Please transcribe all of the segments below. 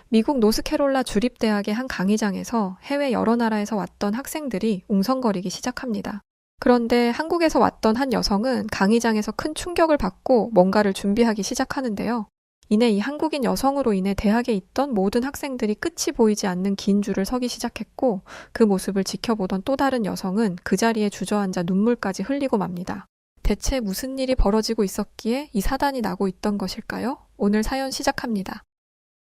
미국 노스캐롤라 주립대학의 한 강의장에서 해외 여러 나라에서 왔던 학생들이 웅성거리기 시작합니다. 그런데 한국에서 왔던 한 여성은 강의장에서 큰 충격을 받고 뭔가를 준비하기 시작하는데요. 이내 이 한국인 여성으로 인해 대학에 있던 모든 학생들이 끝이 보이지 않는 긴 줄을 서기 시작했고, 그 모습을 지켜보던 또 다른 여성은 그 자리에 주저앉아 눈물까지 흘리고 맙니다. 대체 무슨 일이 벌어지고 있었기에 이 사단이 나고 있던 것일까요? 오늘 사연 시작합니다.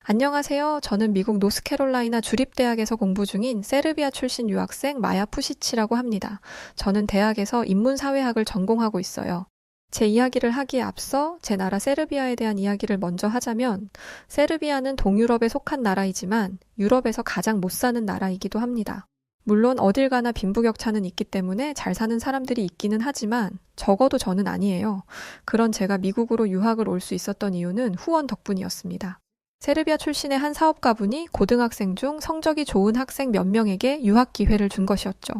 안녕하세요. 저는 미국 노스캐롤라이나 주립대학에서 공부 중인 세르비아 출신 유학생 마야 푸시치라고 합니다. 저는 대학에서 인문사회학을 전공하고 있어요. 제 이야기를 하기에 앞서 제 나라 세르비아에 대한 이야기를 먼저 하자면, 세르비아는 동유럽에 속한 나라이지만 유럽에서 가장 못 사는 나라이기도 합니다. 물론 어딜 가나 빈부격차는 있기 때문에 잘 사는 사람들이 있기는 하지만 적어도 저는 아니에요. 그런 제가 미국으로 유학을 올 수 있었던 이유는 후원 덕분이었습니다. 세르비아 출신의 한 사업가분이 고등학생 중 성적이 좋은 학생 몇 명에게 유학 기회를 준 것이었죠.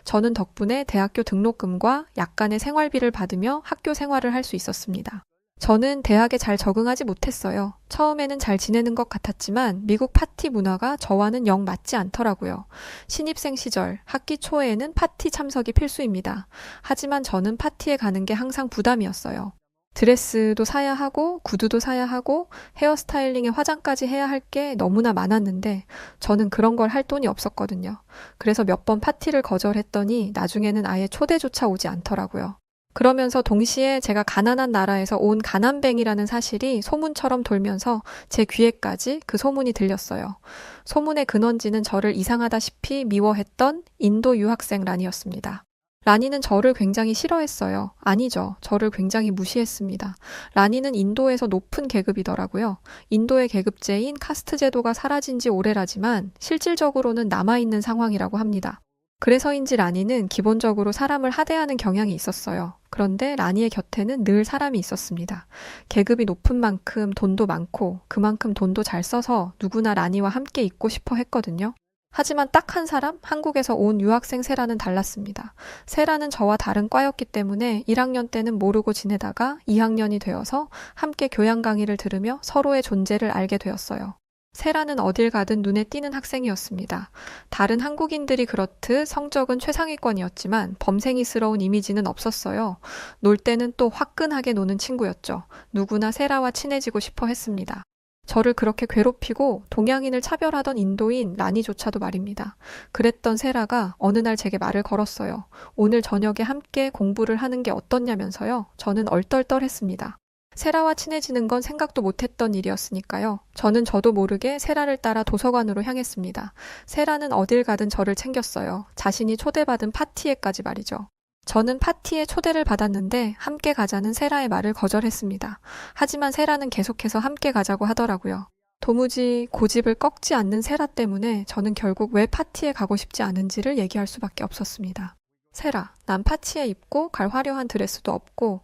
저는 덕분에 대학교 등록금과 약간의 생활비를 받으며 학교 생활을 할 수 있었습니다. 저는 대학에 잘 적응하지 못했어요. 처음에는 잘 지내는 것 같았지만 미국 파티 문화가 저와는 영 맞지 않더라고요. 신입생 시절, 학기 초에는 파티 참석이 필수입니다. 하지만 저는 파티에 가는 게 항상 부담이었어요. 드레스도 사야 하고 구두도 사야 하고 헤어스타일링에 화장까지 해야 할 게 너무나 많았는데 저는 그런 걸 할 돈이 없었거든요. 그래서 몇 번 파티를 거절했더니 나중에는 아예 초대조차 오지 않더라고요. 그러면서 동시에 제가 가난한 나라에서 온 가난뱅이라는 사실이 소문처럼 돌면서 제 귀에까지 그 소문이 들렸어요. 소문의 근원지는 저를 이상하다시피 미워했던 인도 유학생 란이었습니다. 라니는 저를 굉장히 싫어했어요. 아니죠. 저를 굉장히 무시했습니다. 라니는 인도에서 높은 계급이더라고요. 인도의 계급제인 카스트 제도가 사라진 지 오래라지만 실질적으로는 남아있는 상황이라고 합니다. 그래서인지 라니는 기본적으로 사람을 하대하는 경향이 있었어요. 그런데 라니의 곁에는 늘 사람이 있었습니다. 계급이 높은 만큼 돈도 많고 그만큼 돈도 잘 써서 누구나 라니와 함께 있고 싶어 했거든요. 하지만 딱 한 사람, 한국에서 온 유학생 세라는 달랐습니다. 세라는 저와 다른 과였기 때문에 1학년 때는 모르고 지내다가 2학년이 되어서 함께 교양 강의를 들으며 서로의 존재를 알게 되었어요. 세라는 어딜 가든 눈에 띄는 학생이었습니다. 다른 한국인들이 그렇듯 성적은 최상위권이었지만 범생이스러운 이미지는 없었어요. 놀 때는 또 화끈하게 노는 친구였죠. 누구나 세라와 친해지고 싶어 했습니다. 저를 그렇게 괴롭히고 동양인을 차별하던 인도인 라니조차도 말입니다. 그랬던 세라가 어느 날 제게 말을 걸었어요. 오늘 저녁에 함께 공부를 하는 게 어떻냐면서요. 저는 얼떨떨했습니다. 세라와 친해지는 건 생각도 못했던 일이었으니까요. 저는 저도 모르게 세라를 따라 도서관으로 향했습니다. 세라는 어딜 가든 저를 챙겼어요. 자신이 초대받은 파티에까지 말이죠. 저는 파티에 초대를 받았는데 함께 가자는 세라의 말을 거절했습니다. 하지만 세라는 계속해서 함께 가자고 하더라고요. 도무지 고집을 꺾지 않는 세라 때문에 저는 결국 왜 파티에 가고 싶지 않은지를 얘기할 수밖에 없었습니다. 세라, 난 파티에 입고 갈 화려한 드레스도 없고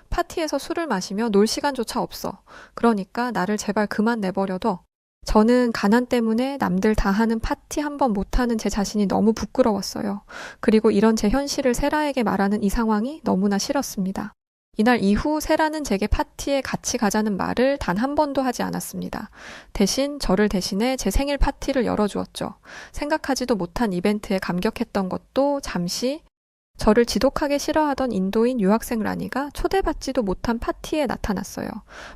파티에서 술을 마시며 놀 시간조차 없어. 그러니까 나를 제발 그만 내버려둬. 저는 가난 때문에 남들 다 하는 파티 한 번 못하는 제 자신이 너무 부끄러웠어요. 그리고 이런 제 현실을 세라에게 말하는 이 상황이 너무나 싫었습니다. 이날 이후 세라는 제게 파티에 같이 가자는 말을 단 한 번도 하지 않았습니다. 대신 저를 대신해 제 생일 파티를 열어주었죠. 생각하지도 못한 이벤트에 감격했던 것도 잠시 저를 지독하게 싫어하던 인도인 유학생 라니가 초대받지도 못한 파티에 나타났어요.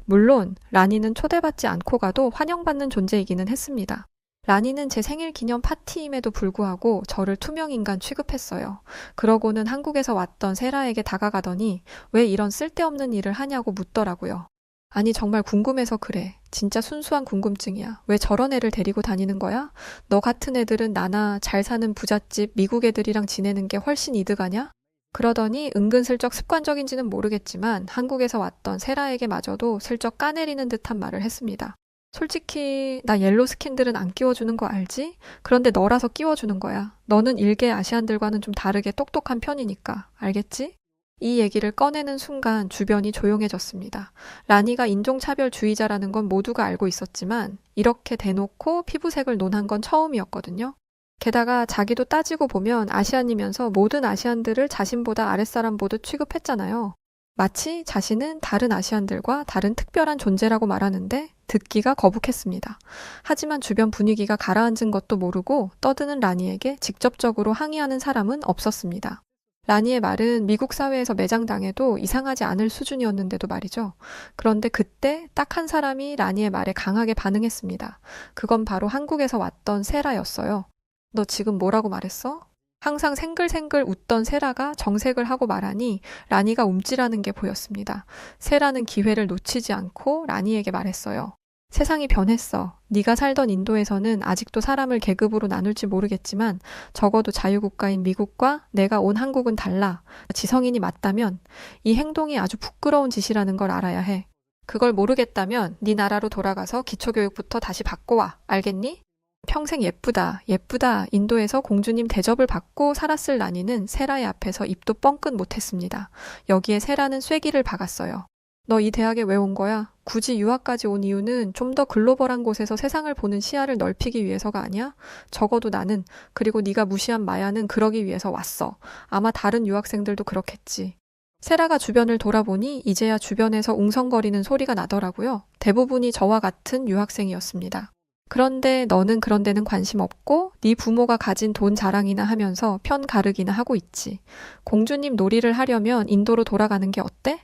물론 라니는 초대받지 않고 가도 환영받는 존재이기는 했습니다. 라니는 제 생일 기념 파티임에도 불구하고 저를 투명인간 취급했어요. 그러고는 한국에서 왔던 세라에게 다가가더니 왜 이런 쓸데없는 일을 하냐고 묻더라고요. 아니 정말 궁금해서 그래. 진짜 순수한 궁금증이야. 왜 저런 애를 데리고 다니는 거야? 너 같은 애들은 나나 잘 사는 부잣집 미국 애들이랑 지내는 게 훨씬 이득하냐? 그러더니 은근슬쩍 습관적인지는 모르겠지만 한국에서 왔던 세라에게마저도 슬쩍 까내리는 듯한 말을 했습니다. 솔직히 나 옐로 스킨들은 안 끼워주는 거 알지? 그런데 너라서 끼워주는 거야. 너는 일개 아시안들과는 좀 다르게 똑똑한 편이니까. 알겠지? 이 얘기를 꺼내는 순간 주변이 조용해졌습니다. 라니가 인종차별주의자라는 건 모두가 알고 있었지만 이렇게 대놓고 피부색을 논한 건 처음이었거든요. 게다가 자기도 따지고 보면 아시안이면서 모든 아시안들을 자신보다 아랫사람 보듯 취급했잖아요. 마치 자신은 다른 아시안들과 다른 특별한 존재라고 말하는데 듣기가 거북했습니다. 하지만 주변 분위기가 가라앉은 것도 모르고 떠드는 라니에게 직접적으로 항의하는 사람은 없었습니다. 라니의 말은 미국 사회에서 매장당해도 이상하지 않을 수준이었는데도 말이죠. 그런데 그때 딱 한 사람이 라니의 말에 강하게 반응했습니다. 그건 바로 한국에서 왔던 세라였어요. 너 지금 뭐라고 말했어? 항상 생글생글 웃던 세라가 정색을 하고 말하니 라니가 움찔하는 게 보였습니다. 세라는 기회를 놓치지 않고 라니에게 말했어요. 세상이 변했어. 네가 살던 인도에서는 아직도 사람을 계급으로 나눌지 모르겠지만 적어도 자유국가인 미국과 내가 온 한국은 달라. 지성인이 맞다면 이 행동이 아주 부끄러운 짓이라는 걸 알아야 해. 그걸 모르겠다면 네 나라로 돌아가서 기초교육부터 다시 받고 와. 알겠니? 평생 예쁘다, 예쁘다 인도에서 공주님 대접을 받고 살았을 라니는 세라의 앞에서 입도 뻥끗 못했습니다. 여기에 세라는 쐐기를 박았어요. 너 이 대학에 왜 온 거야? 굳이 유학까지 온 이유는 좀 더 글로벌한 곳에서 세상을 보는 시야를 넓히기 위해서가 아니야? 적어도 나는, 그리고 네가 무시한 마야는 그러기 위해서 왔어. 아마 다른 유학생들도 그렇겠지. 세라가 주변을 돌아보니 이제야 주변에서 웅성거리는 소리가 나더라고요. 대부분이 저와 같은 유학생이었습니다. 그런데 너는 그런 데는 관심 없고 네 부모가 가진 돈 자랑이나 하면서 편 가르기나 하고 있지. 공주님 놀이를 하려면 인도로 돌아가는 게 어때?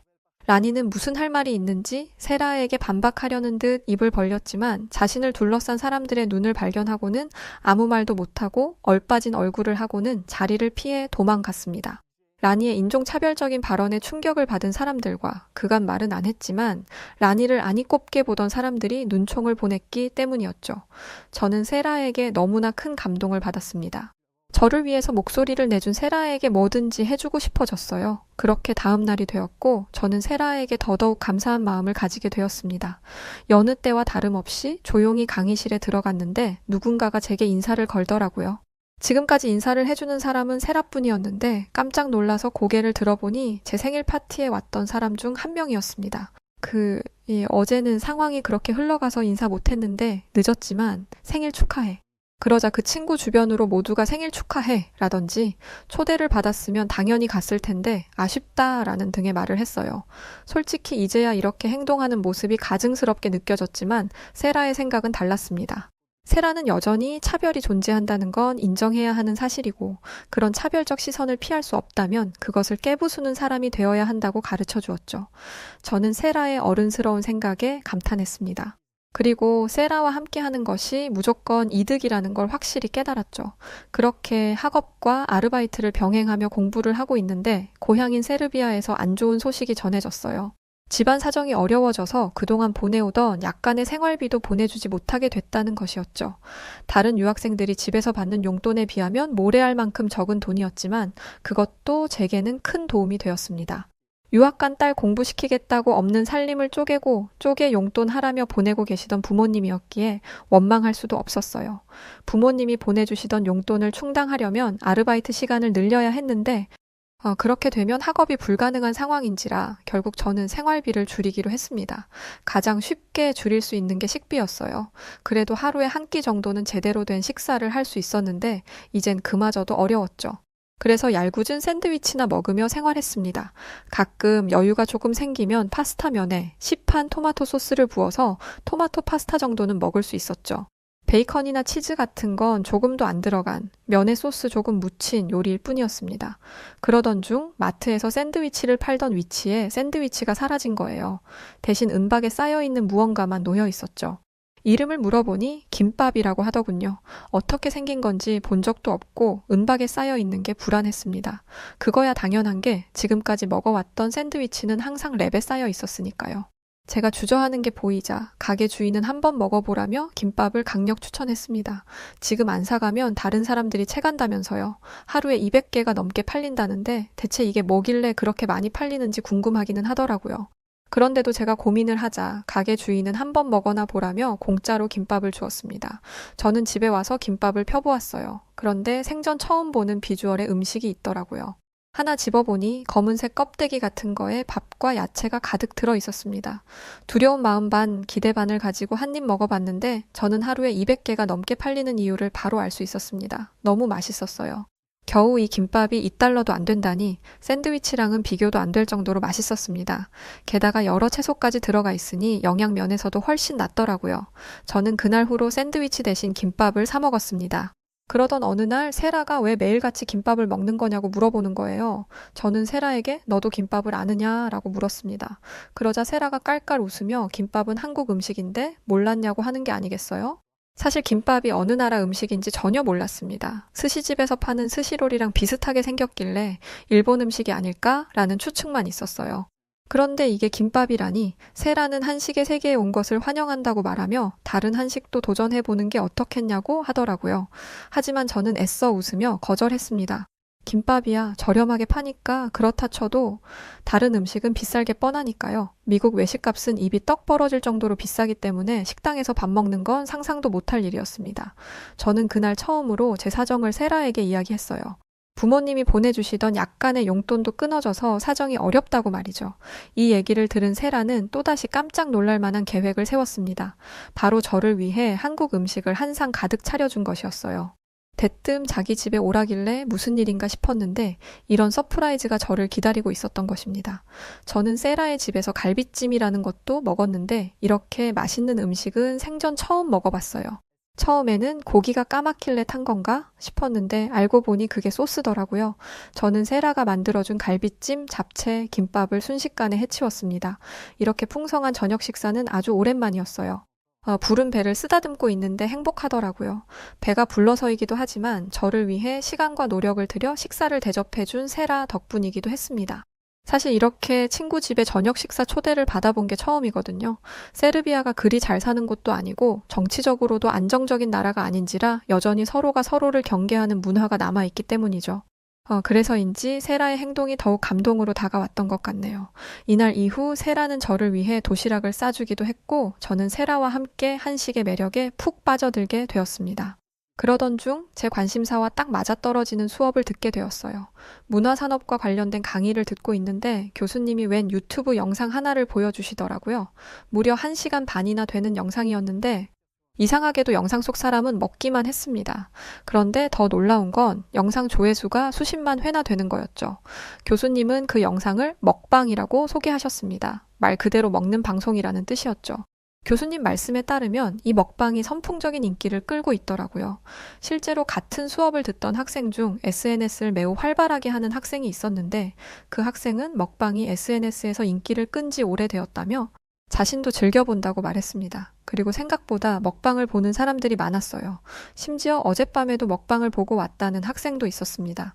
라니는 무슨 할 말이 있는지 세라에게 반박하려는 듯 입을 벌렸지만 자신을 둘러싼 사람들의 눈을 발견하고는 아무 말도 못하고 얼빠진 얼굴을 하고는 자리를 피해 도망갔습니다. 라니의 인종차별적인 발언에 충격을 받은 사람들과 그간 말은 안 했지만 라니를 아니 꼽게 보던 사람들이 눈총을 보냈기 때문이었죠. 저는 세라에게 너무나 큰 감동을 받았습니다. 저를 위해서 목소리를 내준 세라에게 뭐든지 해주고 싶어졌어요. 그렇게 다음 날이 되었고 저는 세라에게 더더욱 감사한 마음을 가지게 되었습니다. 여느 때와 다름없이 조용히 강의실에 들어갔는데 누군가가 제게 인사를 걸더라고요. 지금까지 인사를 해주는 사람은 세라뿐이었는데 깜짝 놀라서 고개를 들어보니 제 생일 파티에 왔던 사람 중 한 명이었습니다. 어제는 상황이 그렇게 흘러가서 인사 못했는데 늦었지만 생일 축하해. 그러자 그 친구 주변으로 모두가 생일 축하해 라든지 초대를 받았으면 당연히 갔을 텐데 아쉽다 라는 등의 말을 했어요. 솔직히 이제야 이렇게 행동하는 모습이 가증스럽게 느껴졌지만 세라의 생각은 달랐습니다. 세라는 여전히 차별이 존재한다는 건 인정해야 하는 사실이고 그런 차별적 시선을 피할 수 없다면 그것을 깨부수는 사람이 되어야 한다고 가르쳐 주었죠. 저는 세라의 어른스러운 생각에 감탄했습니다. 그리고 세라와 함께 하는 것이 무조건 이득이라는 걸 확실히 깨달았죠. 그렇게 학업과 아르바이트를 병행하며 공부를 하고 있는데 고향인 세르비아에서 안 좋은 소식이 전해졌어요. 집안 사정이 어려워져서 그동안 보내오던 약간의 생활비도 보내주지 못하게 됐다는 것이었죠. 다른 유학생들이 집에서 받는 용돈에 비하면 모래알 만큼 적은 돈이었지만 그것도 제게는 큰 도움이 되었습니다. 유학 간 딸 공부시키겠다고 없는 살림을 쪼개 용돈 하라며 보내고 계시던 부모님이었기에 원망할 수도 없었어요. 부모님이 보내주시던 용돈을 충당하려면 아르바이트 시간을 늘려야 했는데 그렇게 되면 학업이 불가능한 상황인지라 결국 저는 생활비를 줄이기로 했습니다. 가장 쉽게 줄일 수 있는 게 식비였어요. 그래도 하루에 한 끼 정도는 제대로 된 식사를 할 수 있었는데 이젠 그마저도 어려웠죠. 그래서 얄궂은 샌드위치나 먹으며 생활했습니다. 가끔 여유가 조금 생기면 파스타면에 시판 토마토 소스를 부어서 토마토 파스타 정도는 먹을 수 있었죠. 베이컨이나 치즈 같은 건 조금도 안 들어간 면에 소스 조금 묻힌 요리일 뿐이었습니다. 그러던 중 마트에서 샌드위치를 팔던 위치에 샌드위치가 사라진 거예요. 대신 은박에 쌓여있는 무언가만 놓여 있었죠. 이름을 물어보니 김밥이라고 하더군요. 어떻게 생긴 건지 본 적도 없고 은박에 쌓여있는 게 불안했습니다. 그거야 당연한 게 지금까지 먹어왔던 샌드위치는 항상 랩에 쌓여 있었으니까요. 제가 주저하는 게 보이자 가게 주인은 한번 먹어보라며 김밥을 강력 추천했습니다. 지금 안 사가면 다른 사람들이 채간다면서요. 하루에 200개가 넘게 팔린다는데 대체 이게 뭐길래 그렇게 많이 팔리는지 궁금하기는 하더라고요. 그런데도 제가 고민을 하자 가게 주인은 한번 먹어나 보라며 공짜로 김밥을 주었습니다. 저는 집에 와서 김밥을 펴보았어요. 그런데 생전 처음 보는 비주얼의 음식이 있더라고요. 하나 집어보니 검은색 껍데기 같은 거에 밥과 야채가 가득 들어 있었습니다. 두려운 마음 반, 기대 반을 가지고 한 입 먹어봤는데 저는 하루에 200개가 넘게 팔리는 이유를 바로 알 수 있었습니다. 너무 맛있었어요. 겨우 이 김밥이 2달러도 안 된다니 샌드위치랑은 비교도 안 될 정도로 맛있었습니다. 게다가 여러 채소까지 들어가 있으니 영양 면에서도 훨씬 낫더라고요. 저는 그날 후로 샌드위치 대신 김밥을 사 먹었습니다. 그러던 어느 날 세라가 왜 매일같이 김밥을 먹는 거냐고 물어보는 거예요. 저는 세라에게 너도 김밥을 아느냐라고 물었습니다. 그러자 세라가 깔깔 웃으며 김밥은 한국 음식인데 몰랐냐고 하는 게 아니겠어요? 사실 김밥이 어느 나라 음식인지 전혀 몰랐습니다. 스시집에서 파는 스시롤이랑 비슷하게 생겼길래 일본 음식이 아닐까라는 추측만 있었어요. 그런데 이게 김밥이라니 세라는 한식의 세계에 온 것을 환영한다고 말하며 다른 한식도 도전해보는 게 어떻겠냐고 하더라고요. 하지만 저는 애써 웃으며 거절했습니다. 김밥이야 저렴하게 파니까 그렇다 쳐도 다른 음식은 비쌀 게 뻔하니까요. 미국 외식값은 입이 떡 벌어질 정도로 비싸기 때문에 식당에서 밥 먹는 건 상상도 못할 일이었습니다. 저는 그날 처음으로 제 사정을 세라에게 이야기했어요. 부모님이 보내주시던 약간의 용돈도 끊어져서 사정이 어렵다고 말이죠. 이 얘기를 들은 세라는 또다시 깜짝 놀랄 만한 계획을 세웠습니다. 바로 저를 위해 한국 음식을 한 상 가득 차려준 것이었어요. 대뜸 자기 집에 오라길래 무슨 일인가 싶었는데 이런 서프라이즈가 저를 기다리고 있었던 것입니다. 저는 세라의 집에서 갈비찜이라는 것도 먹었는데 이렇게 맛있는 음식은 생전 처음 먹어봤어요. 처음에는 고기가 까맣길래 탄 건가 싶었는데 알고 보니 그게 소스더라고요. 저는 세라가 만들어준 갈비찜, 잡채, 김밥을 순식간에 해치웠습니다. 이렇게 풍성한 저녁 식사는 아주 오랜만이었어요. 부른 배를 쓰다듬고 있는데 행복하더라고요. 배가 불러서이기도 하지만 저를 위해 시간과 노력을 들여 식사를 대접해준 세라 덕분이기도 했습니다. 사실 이렇게 친구 집에 저녁 식사 초대를 받아본 게 처음이거든요. 세르비아가 그리 잘 사는 곳도 아니고 정치적으로도 안정적인 나라가 아닌지라 여전히 서로가 서로를 경계하는 문화가 남아있기 때문이죠. 그래서인지 세라의 행동이 더욱 감동으로 다가왔던 것 같네요. 이날 이후 세라는 저를 위해 도시락을 싸주기도 했고 저는 세라와 함께 한식의 매력에 푹 빠져들게 되었습니다. 그러던 중 제 관심사와 딱 맞아떨어지는 수업을 듣게 되었어요. 문화산업과 관련된 강의를 듣고 있는데 교수님이 웬 유튜브 영상 하나를 보여주시더라고요. 무려 1시간 반이나 되는 영상이었는데 이상하게도 영상 속 사람은 먹기만 했습니다. 그런데 더 놀라운 건 영상 조회수가 수십만 회나 되는 거였죠. 교수님은 그 영상을 먹방이라고 소개하셨습니다. 말 그대로 먹는 방송이라는 뜻이었죠. 교수님 말씀에 따르면 이 먹방이 선풍적인 인기를 끌고 있더라고요. 실제로 같은 수업을 듣던 학생 중 SNS를 매우 활발하게 하는 학생이 있었는데 그 학생은 먹방이 SNS에서 인기를 끈 지 오래되었다며 자신도 즐겨본다고 말했습니다. 그리고 생각보다 먹방을 보는 사람들이 많았어요. 심지어 어젯밤에도 먹방을 보고 왔다는 학생도 있었습니다.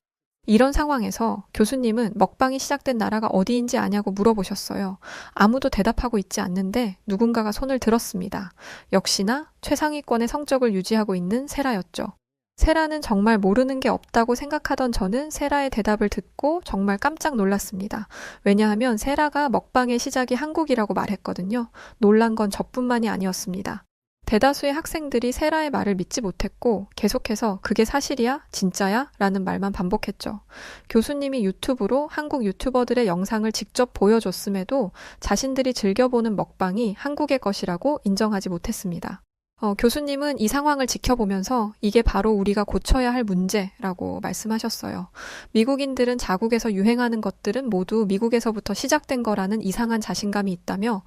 이런 상황에서 교수님은 먹방이 시작된 나라가 어디인지 아냐고 물어보셨어요. 아무도 대답하고 있지 않는데 누군가가 손을 들었습니다. 역시나 최상위권의 성적을 유지하고 있는 세라였죠. 세라는 정말 모르는 게 없다고 생각하던 저는 세라의 대답을 듣고 정말 깜짝 놀랐습니다. 왜냐하면 세라가 먹방의 시작이 한국이라고 말했거든요. 놀란 건 저뿐만이 아니었습니다. 대다수의 학생들이 세라의 말을 믿지 못했고 계속해서 그게 사실이야? 진짜야? 라는 말만 반복했죠. 교수님이 유튜브로 한국 유튜버들의 영상을 직접 보여줬음에도 자신들이 즐겨보는 먹방이 한국의 것이라고 인정하지 못했습니다. 교수님은 이 상황을 지켜보면서 이게 바로 우리가 고쳐야 할 문제라고 말씀하셨어요. 미국인들은 자국에서 유행하는 것들은 모두 미국에서부터 시작된 거라는 이상한 자신감이 있다며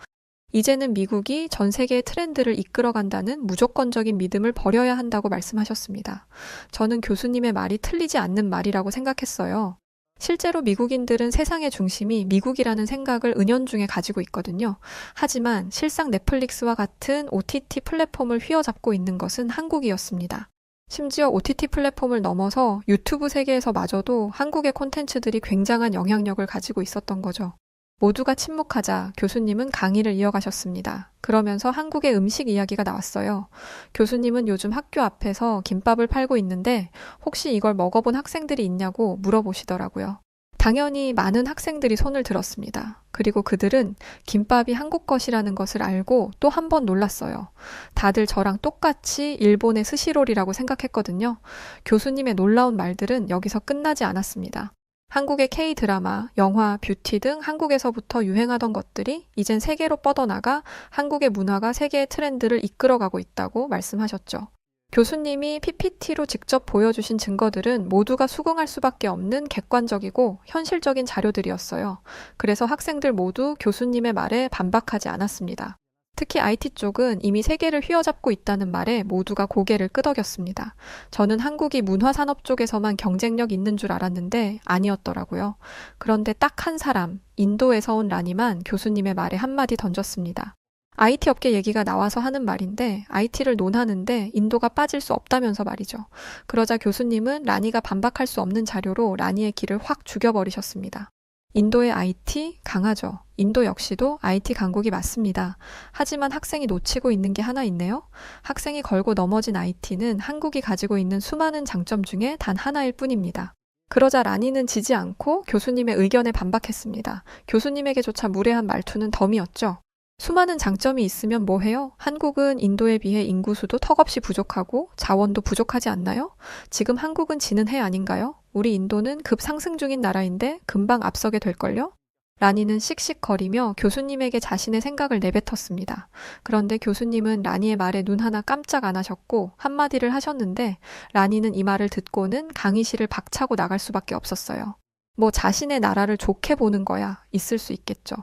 이제는 미국이 전 세계의 트렌드를 이끌어간다는 무조건적인 믿음을 버려야 한다고 말씀하셨습니다. 저는 교수님의 말이 틀리지 않는 말이라고 생각했어요. 실제로 미국인들은 세상의 중심이 미국이라는 생각을 은연중에 가지고 있거든요. 하지만 실상 넷플릭스와 같은 OTT 플랫폼을 휘어잡고 있는 것은 한국이었습니다. 심지어 OTT 플랫폼을 넘어서 유튜브 세계에서마저도 한국의 콘텐츠들이 굉장한 영향력을 가지고 있었던 거죠. 모두가 침묵하자 교수님은 강의를 이어가셨습니다. 그러면서 한국의 음식 이야기가 나왔어요. 교수님은 요즘 학교 앞에서 김밥을 팔고 있는데 혹시 이걸 먹어본 학생들이 있냐고 물어보시더라고요. 당연히 많은 학생들이 손을 들었습니다. 그리고 그들은 김밥이 한국 것이라는 것을 알고 또 한 번 놀랐어요. 다들 저랑 똑같이 일본의 스시롤이라고 생각했거든요. 교수님의 놀라운 말들은 여기서 끝나지 않았습니다. 한국의 K-드라마, 영화, 뷰티 등 한국에서부터 유행하던 것들이 이젠 세계로 뻗어나가 한국의 문화가 세계의 트렌드를 이끌어가고 있다고 말씀하셨죠. 교수님이 PPT로 직접 보여주신 증거들은 모두가 수긍할 수밖에 없는 객관적이고 현실적인 자료들이었어요. 그래서 학생들 모두 교수님의 말에 반박하지 않았습니다. 특히 IT 쪽은 이미 세계를 휘어잡고 있다는 말에 모두가 고개를 끄덕였습니다. 저는 한국이 문화산업 쪽에서만 경쟁력 있는 줄 알았는데 아니었더라고요. 그런데 딱 한 사람, 인도에서 온 라니만 교수님의 말에 한마디 던졌습니다. IT 업계 얘기가 나와서 하는 말인데 IT를 논하는데 인도가 빠질 수 없다면서 말이죠. 그러자 교수님은 라니가 반박할 수 없는 자료로 라니의 길을 확 죽여버리셨습니다. 인도의 IT 강하죠. 인도 역시도 IT 강국이 맞습니다. 하지만 학생이 놓치고 있는 게 하나 있네요. 학생이 걸고 넘어진 IT는 한국이 가지고 있는 수많은 장점 중에 단 하나일 뿐입니다. 그러자 라니는 지지 않고 교수님의 의견에 반박했습니다. 교수님에게조차 무례한 말투는 덤이었죠. 수많은 장점이 있으면 뭐 해요? 한국은 인도에 비해 인구수도 턱없이 부족하고 자원도 부족하지 않나요? 지금 한국은 지는 해 아닌가요? 우리 인도는 급상승 중인 나라인데 금방 앞서게 될걸요? 라니는 씩씩거리며 교수님에게 자신의 생각을 내뱉었습니다. 그런데 교수님은 라니의 말에 눈 하나 깜짝 안 하셨고 한마디를 하셨는데 라니는 이 말을 듣고는 강의실을 박차고 나갈 수밖에 없었어요. 뭐 자신의 나라를 좋게 보는 거야 있을 수 있겠죠.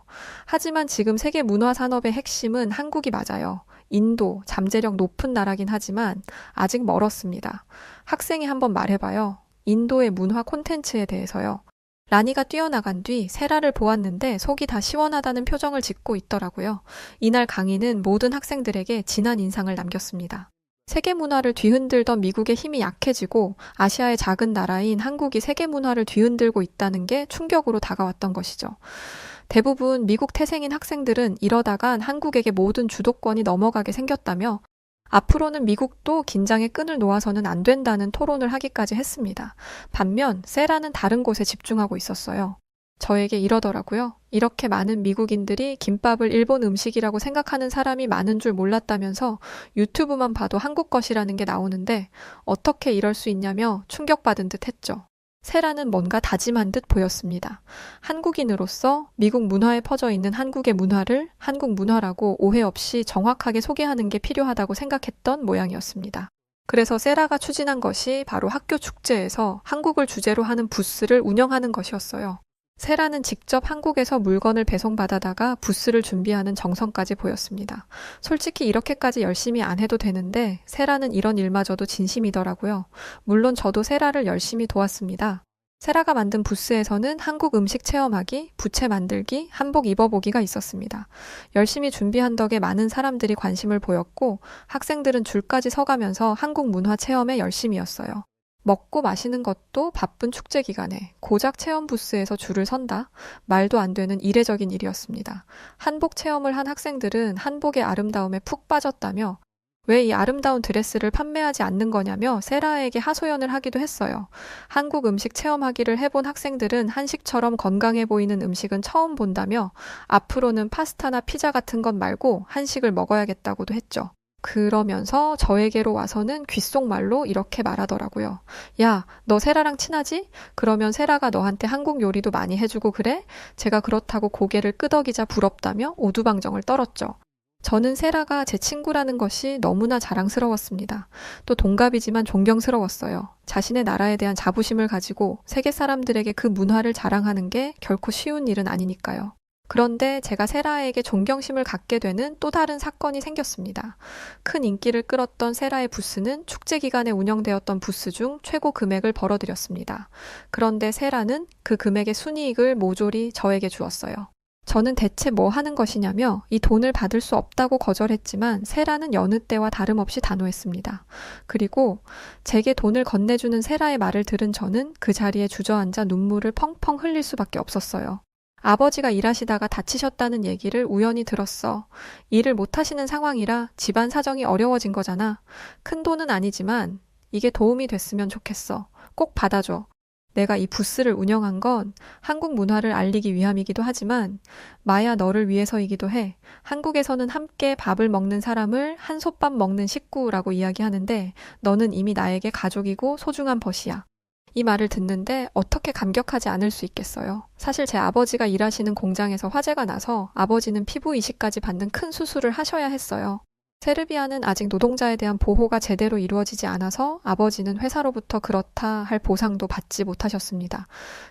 하지만 지금 세계 문화 산업의 핵심은 한국이 맞아요. 인도, 잠재력 높은 나라긴 하지만 아직 멀었습니다. 학생이 한번 말해봐요. 인도의 문화 콘텐츠에 대해서요. 라니가 뛰어나간 뒤 세라를 보았는데 속이 다 시원하다는 표정을 짓고 있더라고요. 이날 강의는 모든 학생들에게 진한 인상을 남겼습니다. 세계 문화를 뒤흔들던 미국의 힘이 약해지고 아시아의 작은 나라인 한국이 세계 문화를 뒤흔들고 있다는 게 충격으로 다가왔던 것이죠. 대부분 미국 태생인 학생들은 이러다간 한국에게 모든 주도권이 넘어가게 생겼다며 앞으로는 미국도 긴장의 끈을 놓아서는 안 된다는 토론을 하기까지 했습니다. 반면 세라는 다른 곳에 집중하고 있었어요. 저에게 이러더라고요. 이렇게 많은 미국인들이 김밥을 일본 음식이라고 생각하는 사람이 많은 줄 몰랐다면서 유튜브만 봐도 한국 것이라는 게 나오는데 어떻게 이럴 수 있냐며 충격받은 듯 했죠. 세라는 뭔가 다짐한 듯 보였습니다. 한국인으로서 미국 문화에 퍼져 있는 한국의 문화를 한국 문화라고 오해 없이 정확하게 소개하는 게 필요하다고 생각했던 모양이었습니다. 그래서 세라가 추진한 것이 바로 학교 축제에서 한국을 주제로 하는 부스를 운영하는 것이었어요. 세라는 직접 한국에서 물건을 배송받아다가 부스를 준비하는 정성까지 보였습니다. 솔직히 이렇게까지 열심히 안 해도 되는데 세라는 이런 일마저도 진심이더라고요. 물론 저도 세라를 열심히 도왔습니다. 세라가 만든 부스에서는 한국 음식 체험하기, 부채 만들기, 한복 입어보기가 있었습니다. 열심히 준비한 덕에 많은 사람들이 관심을 보였고 학생들은 줄까지 서가면서 한국 문화 체험에 열심이었어요. 먹고 마시는 것도 바쁜 축제 기간에 고작 체험 부스에서 줄을 선다? 말도 안 되는 이례적인 일이었습니다. 한복 체험을 한 학생들은 한복의 아름다움에 푹 빠졌다며 왜 이 아름다운 드레스를 판매하지 않는 거냐며 세라에게 하소연을 하기도 했어요. 한국 음식 체험하기를 해본 학생들은 한식처럼 건강해 보이는 음식은 처음 본다며 앞으로는 파스타나 피자 같은 것 말고 한식을 먹어야겠다고도 했죠. 그러면서 저에게로 와서는 귓속말로 이렇게 말하더라고요. 야, 너 세라랑 친하지? 그러면 세라가 너한테 한국 요리도 많이 해주고 그래? 제가 그렇다고 고개를 끄덕이자 부럽다며 오두방정을 떨었죠. 저는 세라가 제 친구라는 것이 너무나 자랑스러웠습니다. 또 동갑이지만 존경스러웠어요. 자신의 나라에 대한 자부심을 가지고 세계 사람들에게 그 문화를 자랑하는 게 결코 쉬운 일은 아니니까요. 그런데 제가 세라에게 존경심을 갖게 되는 또 다른 사건이 생겼습니다. 큰 인기를 끌었던 세라의 부스는 축제 기간에 운영되었던 부스 중 최고 금액을 벌어들였습니다. 그런데 세라는 그 금액의 순이익을 모조리 저에게 주었어요. 저는 대체 뭐 하는 것이냐며 이 돈을 받을 수 없다고 거절했지만 세라는 여느 때와 다름없이 단호했습니다. 그리고 제게 돈을 건네주는 세라의 말을 들은 저는 그 자리에 주저앉아 눈물을 펑펑 흘릴 수밖에 없었어요. 아버지가 일하시다가 다치셨다는 얘기를 우연히 들었어. 일을 못하시는 상황이라 집안 사정이 어려워진 거잖아. 큰 돈은 아니지만 이게 도움이 됐으면 좋겠어. 꼭 받아줘. 내가 이 부스를 운영한 건 한국 문화를 알리기 위함이기도 하지만 마야 너를 위해서이기도 해. 한국에서는 함께 밥을 먹는 사람을 한솥밥 먹는 식구라고 이야기하는데 너는 이미 나에게 가족이고 소중한 벗이야. 이 말을 듣는데 어떻게 감격하지 않을 수 있겠어요. 사실 제 아버지가 일하시는 공장에서 화재가 나서 아버지는 피부 이식까지 받는 큰 수술을 하셔야 했어요. 세르비아는 아직 노동자에 대한 보호가 제대로 이루어지지 않아서 아버지는 회사로부터 그렇다 할 보상도 받지 못하셨습니다.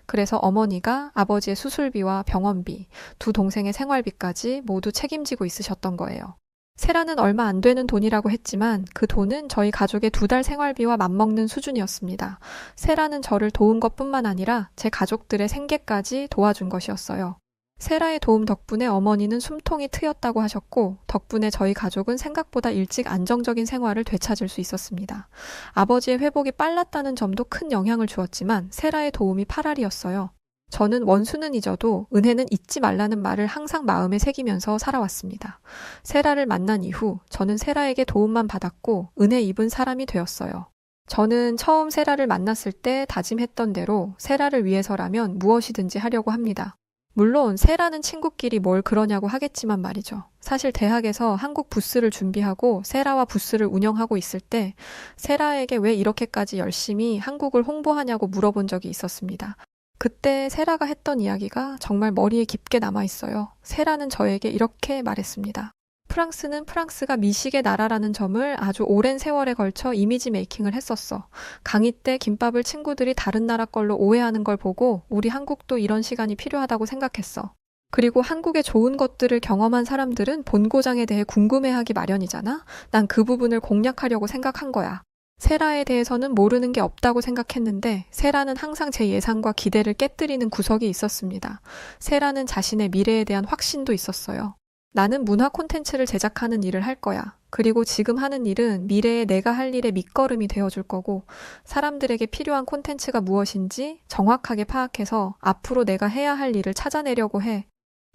그래서 어머니가 아버지의 수술비와 병원비, 두 동생의 생활비까지 모두 책임지고 있으셨던 거예요. 세라는 얼마 안 되는 돈이라고 했지만 그 돈은 저희 가족의 2달 생활비와 맞먹는 수준이었습니다. 세라는 저를 도운 것뿐만 아니라 제 가족들의 생계까지 도와준 것이었어요. 세라의 도움 덕분에 어머니는 숨통이 트였다고 하셨고, 덕분에 저희 가족은 생각보다 일찍 안정적인 생활을 되찾을 수 있었습니다. 아버지의 회복이 빨랐다는 점도 큰 영향을 주었지만 세라의 도움이 파랄이었어요. 저는 원수는 잊어도 은혜는 잊지 말라는 말을 항상 마음에 새기면서 살아왔습니다. 세라를 만난 이후 저는 세라에게 도움만 받았고 은혜 입은 사람이 되었어요. 저는 처음 세라를 만났을 때 다짐했던 대로 세라를 위해서라면 무엇이든지 하려고 합니다. 물론 세라는 친구끼리 뭘 그러냐고 하겠지만 말이죠. 사실 대학에서 한국 부스를 준비하고 세라와 부스를 운영하고 있을 때 세라에게 왜 이렇게까지 열심히 한국을 홍보하냐고 물어본 적이 있었습니다. 그때 세라가 했던 이야기가 정말 머리에 깊게 남아있어요. 세라는 저에게 이렇게 말했습니다. 프랑스는 프랑스가 미식의 나라라는 점을 아주 오랜 세월에 걸쳐 이미지 메이킹을 했었어. 강의 때 김밥을 친구들이 다른 나라 걸로 오해하는 걸 보고 우리 한국도 이런 시간이 필요하다고 생각했어. 그리고 한국의 좋은 것들을 경험한 사람들은 본고장에 대해 궁금해하기 마련이잖아? 난 그 부분을 공략하려고 생각한 거야. 세라에 대해서는 모르는 게 없다고 생각했는데 세라는 항상 제 예상과 기대를 깨뜨리는 구석이 있었습니다. 세라는 자신의 미래에 대한 확신도 있었어요. 나는 문화 콘텐츠를 제작하는 일을 할 거야. 그리고 지금 하는 일은 미래에 내가 할 일의 밑거름이 되어줄 거고 사람들에게 필요한 콘텐츠가 무엇인지 정확하게 파악해서 앞으로 내가 해야 할 일을 찾아내려고 해.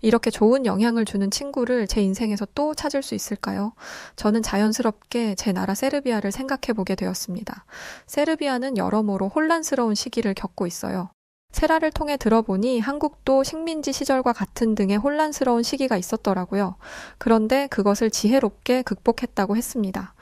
이렇게 좋은 영향을 주는 친구를 제 인생에서 또 찾을 수 있을까요? 저는 자연스럽게 제 나라 세르비아를 생각해 보게 되었습니다. 세르비아는 여러모로 혼란스러운 시기를 겪고 있어요. 세라를 통해 들어보니 한국도 식민지 시절과 같은 등의 혼란스러운 시기가 있었더라고요. 그런데 그것을 지혜롭게 극복했다고 했습니다.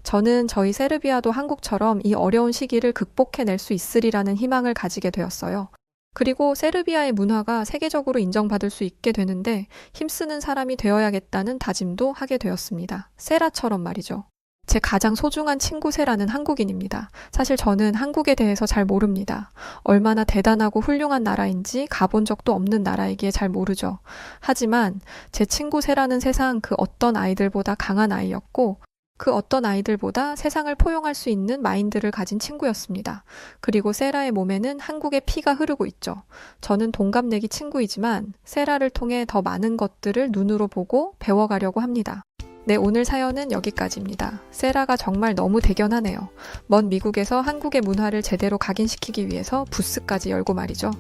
저는 저희 세르비아도 한국처럼 이 어려운 시기를 극복해낼 수 있으리라는 희망을 가지게 되었어요. 그리고 세르비아의 문화가 세계적으로 인정받을 수 있게 되는데 힘쓰는 사람이 되어야겠다는 다짐도 하게 되었습니다. 세라처럼 말이죠. 제 가장 소중한 친구 세라는 한국인입니다. 사실 저는 한국에 대해서 잘 모릅니다. 얼마나 대단하고 훌륭한 나라인지 가본 적도 없는 나라이기에 잘 모르죠. 하지만 제 친구 세라는 세상 그 어떤 아이들보다 강한 아이였고 그 어떤 아이들보다 세상을 포용할 수 있는 마인드를 가진 친구였습니다. 그리고 세라의 몸에는 한국의 피가 흐르고 있죠. 저는 동갑내기 친구이지만 세라를 통해 더 많은 것들을 눈으로 보고 배워가려고 합니다. 네, 오늘 사연은 여기까지입니다. 세라가 정말 너무 대견하네요. 먼 미국에서 한국의 문화를 제대로 각인시키기 위해서 부스까지 열고 말이죠.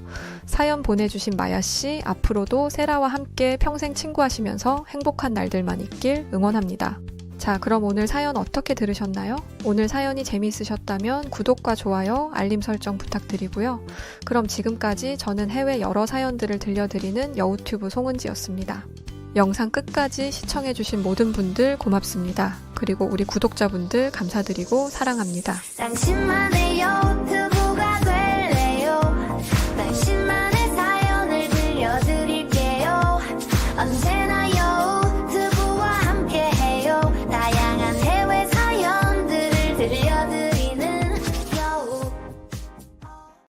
사연 보내주신 마야씨, 앞으로도 세라와 함께 평생 친구하시면서 행복한 날들만 있길 응원합니다. 자, 그럼 오늘 사연 어떻게 들으셨나요? 오늘 사연이 재미있으셨다면 구독과 좋아요, 알림 설정 부탁드리고요. 그럼 지금까지 저는 해외 여러 사연들을 들려드리는 여우튜브 송은지였습니다. 영상 끝까지 시청해주신 모든 분들 고맙습니다. 그리고 우리 구독자분들 감사드리고 사랑합니다. 당신만의